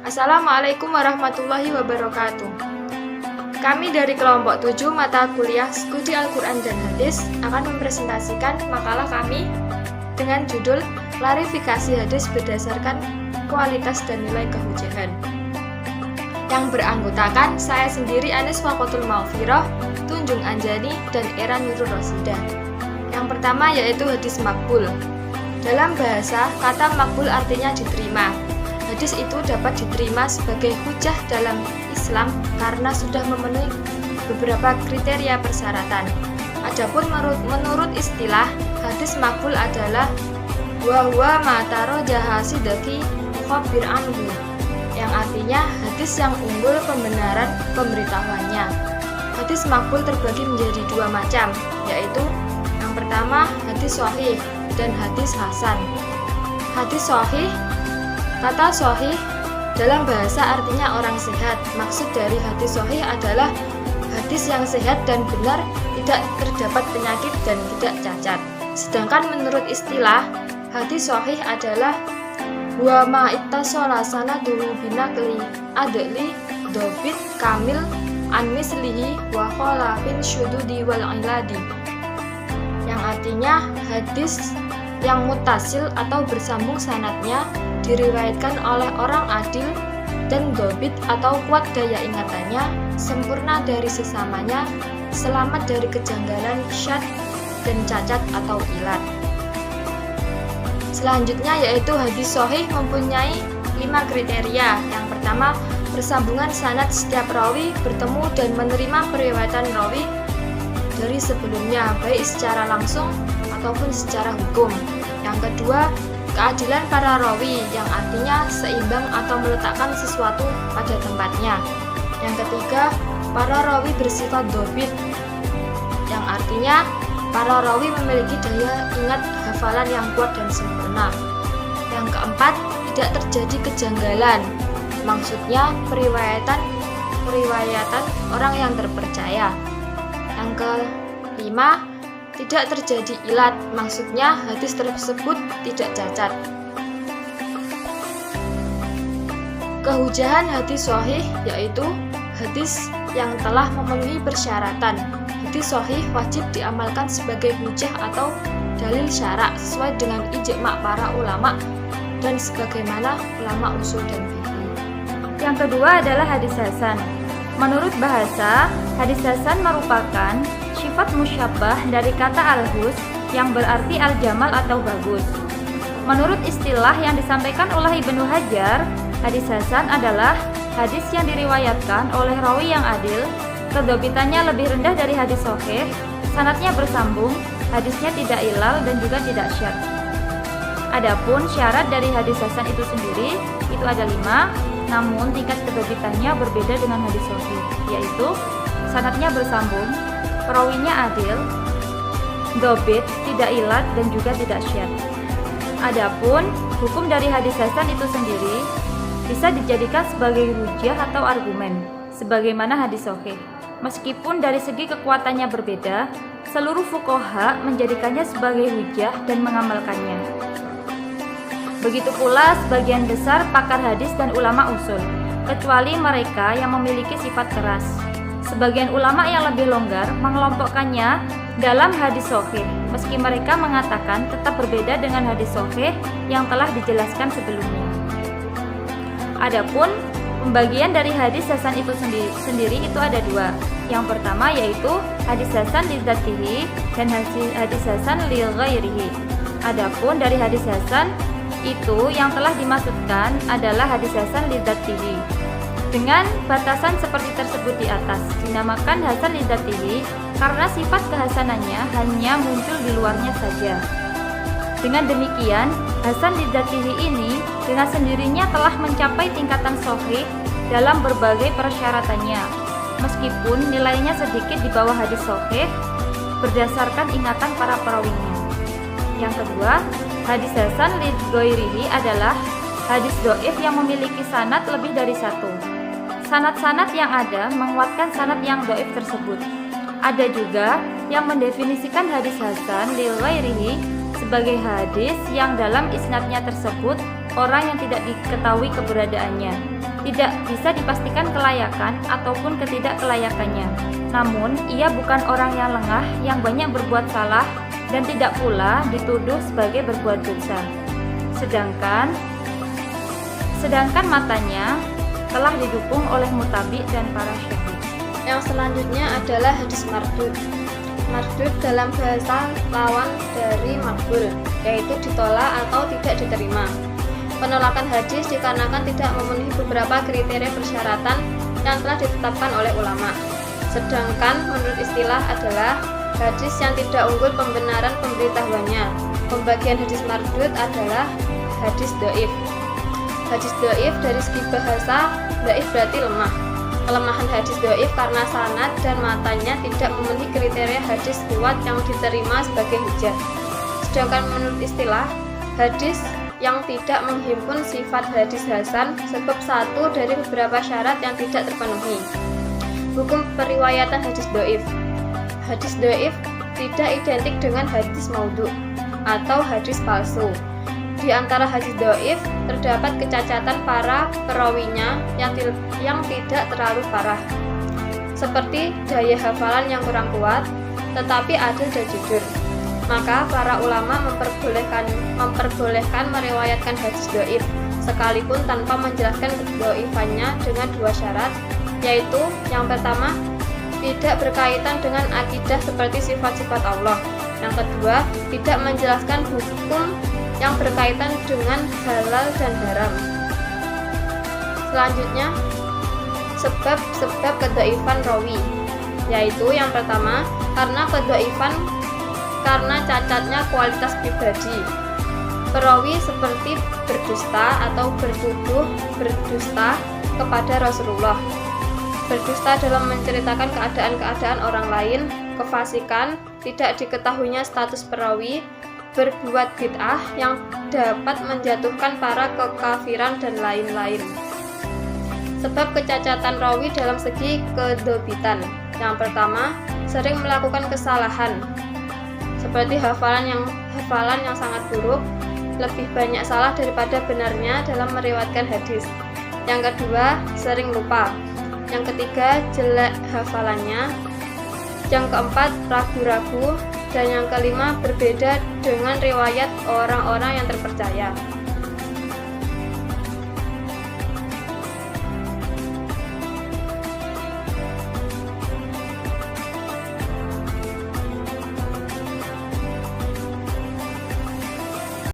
Assalamualaikum warahmatullahi wabarakatuh. Kami dari kelompok 7 mata kuliah Studi Al-Quran dan Hadis akan mempresentasikan makalah kami dengan judul Klarifikasi Hadis berdasarkan kualitas dan nilai kehujahan, yang beranggotakan saya sendiri Anis Wakotul Maufiroh, Tunjung Anjani, dan Era Nurul Rosidah. Yang pertama yaitu hadis makbul. Dalam bahasa, kata makbul artinya diterima. Hadis itu dapat diterima sebagai hujah dalam Islam karena sudah memenuhi beberapa kriteria persyaratan. Adapun menurut istilah, hadis makbul adalah wa huwa ma tarajaha sidqi khabir anhu, yang artinya hadis yang unggul pembenaran pemberitahuannya. Hadis makbul terbagi menjadi dua macam, yaitu yang pertama hadis sahih dan hadis hasan. Hadis sahih, kata sahih dalam bahasa artinya orang sehat. Maksud dari hadis sahih adalah hadis yang sehat dan benar, tidak terdapat penyakit dan tidak cacat. Sedangkan menurut istilah, hadis sahih adalah wa ma ittasala sanaduhu binaqli adli dhabit kamil an mislihi wa khalafin syududi wal iladi, yang artinya hadis yang mutasil atau bersambung sanadnya diriwayatkan oleh orang adil dan dhabit atau kuat daya ingatannya, sempurna dari sesamanya, selamat dari kejanggalan, syadz dan cacat atau ilat. Selanjutnya yaitu hadis sahih mempunyai 5 kriteria. Yang pertama, persambungan sanad, setiap rawi bertemu dan menerima periwayatan rawi dari sebelumnya, baik secara langsung ataupun secara hukum. Yang kedua, keadilan para rawi, yang artinya seimbang atau meletakkan sesuatu pada tempatnya. Yang ketiga, para rawi bersifat dhabit, yang artinya para rawi memiliki daya ingat hafalan yang kuat dan sempurna. Yang keempat, tidak terjadi kejanggalan, maksudnya periwayatan orang yang terpercaya. Yang kelima, tidak terjadi ilat, maksudnya hadis tersebut tidak cacat. Kehujahan hadis sahih yaitu hadis yang telah memenuhi persyaratan. Hadis sahih wajib diamalkan sebagai hujah atau dalil syara' sesuai dengan ijma' para ulama dan sebagaimana ulama usul dan fikih. Yang kedua adalah hadis hasan. Menurut bahasa, hadis hasan merupakan sifat musyabbah dari kata al-hus yang berarti al-jamal atau bagus. Menurut istilah yang disampaikan oleh Ibnu Hajar, hadis hasan adalah hadis yang diriwayatkan oleh rawi yang adil, kedhabitannya lebih rendah dari hadis sahih, sanadnya bersambung, hadisnya tidak ilal dan juga tidak syadz. Adapun syarat dari hadis hasan itu sendiri itu ada 5, namun tingkat kedhabitannya berbeda dengan hadis sahih, yaitu sanadnya bersambung, perawinya adil, dhabit, tidak ilat dan juga tidak syadz. Adapun hukum dari hadis hasan itu sendiri bisa dijadikan sebagai hujah atau argumen sebagaimana hadis sahih. Meskipun dari segi kekuatannya berbeda, seluruh fuqaha menjadikannya sebagai hujah dan mengamalkannya. Begitu pula sebagian besar pakar hadis dan ulama usul, kecuali mereka yang memiliki sifat keras. Sebagian ulama yang lebih longgar mengelompokkannya dalam hadis sahih, meski mereka mengatakan tetap berbeda dengan hadis sahih yang telah dijelaskan sebelumnya. Adapun pembagian dari hadis hasan itu sendiri itu ada 2. Yang pertama yaitu hadis hasan li dzatihi dan hadis hasan li ghairihi. Adapun dari hadis hasan itu yang telah dimaksudkan adalah hadis hasan li dzatihi. Dengan batasan seperti tersebut di atas, dinamakan hasan li dzatihi karena sifat kehasanannya hanya muncul di luarnya saja. Dengan demikian, hasan li dzatihi ini dengan sendirinya telah mencapai tingkatan sahih dalam berbagai persyaratannya, meskipun nilainya sedikit di bawah hadis sahih berdasarkan ingatan para perawinya. Yang kedua, hadis hasan li ghairihi adalah hadis dhaif yang memiliki sanad lebih dari 1. Sanad-sanad yang ada menguatkan sanad yang dhaif tersebut. Ada juga yang mendefinisikan hadis hasan li ghairihi sebagai hadis yang dalam isnadnya tersebut orang yang tidak diketahui keberadaannya. Tidak bisa dipastikan kelayakan ataupun ketidakkelayakannya. Namun, ia bukan orang yang lengah yang banyak berbuat salah dan tidak pula dituduh sebagai berbuat dosa. Sedangkan matanya telah didukung oleh mutabi dan para syahid. Yang selanjutnya adalah hadis mardud. Mardud dalam bahasa lawan dari makbul, yaitu ditolak atau tidak diterima. Penolakan hadis dikarenakan tidak memenuhi beberapa kriteria persyaratan yang telah ditetapkan oleh ulama. Sedangkan menurut istilah adalah hadis yang tidak unggul pembenaran pemberitahuannya. Pembagian hadis mardud adalah hadis dhaif. Hadis dhaif dari segi bahasa, dhaif berarti lemah. Kelemahan hadis dhaif karena sanad dan matanya tidak memenuhi kriteria hadis kuat yang diterima sebagai hujjah. Sedangkan menurut istilah, hadis yang tidak menghimpun sifat hadis hasan sebab satu dari beberapa syarat yang tidak terpenuhi. Hukum periwayatan hadis dhaif. Hadis dhaif tidak identik dengan hadis maudhu atau hadis palsu. Di antara hadis dhaif terdapat kecacatan para perawinya yang tidak terlalu parah, seperti daya hafalan yang kurang kuat, tetapi adil dan jujur. Maka para ulama memperbolehkan meriwayatkan hadis dhaif sekalipun tanpa menjelaskan kedhaifannya dengan dua syarat, yaitu yang pertama, tidak berkaitan dengan akidah seperti sifat-sifat Allah. Yang kedua, tidak menjelaskan hukum yang berkaitan dengan halal dan haram. Selanjutnya, sebab kedhaifan rawi, yaitu yang pertama, karena cacatnya kualitas pribadi. Perawi seperti berdusta atau bertuduh berdusta kepada Rasulullah, berdusta dalam menceritakan keadaan-keadaan orang lain, kefasikan, tidak diketahuinya status perawi, berbuat bid'ah yang dapat menjatuhkan para kekafiran dan lain-lain. Sebab kecacatan rawi dalam segi kedhobitan. Yang pertama, sering melakukan kesalahan, seperti hafalan yang sangat buruk, lebih banyak salah daripada benarnya dalam meriwayatkan hadis. Yang kedua, sering lupa. Yang ketiga, jelek hafalannya. Yang keempat, ragu-ragu. Dan yang kelima, berbeda dengan riwayat orang-orang yang terpercaya.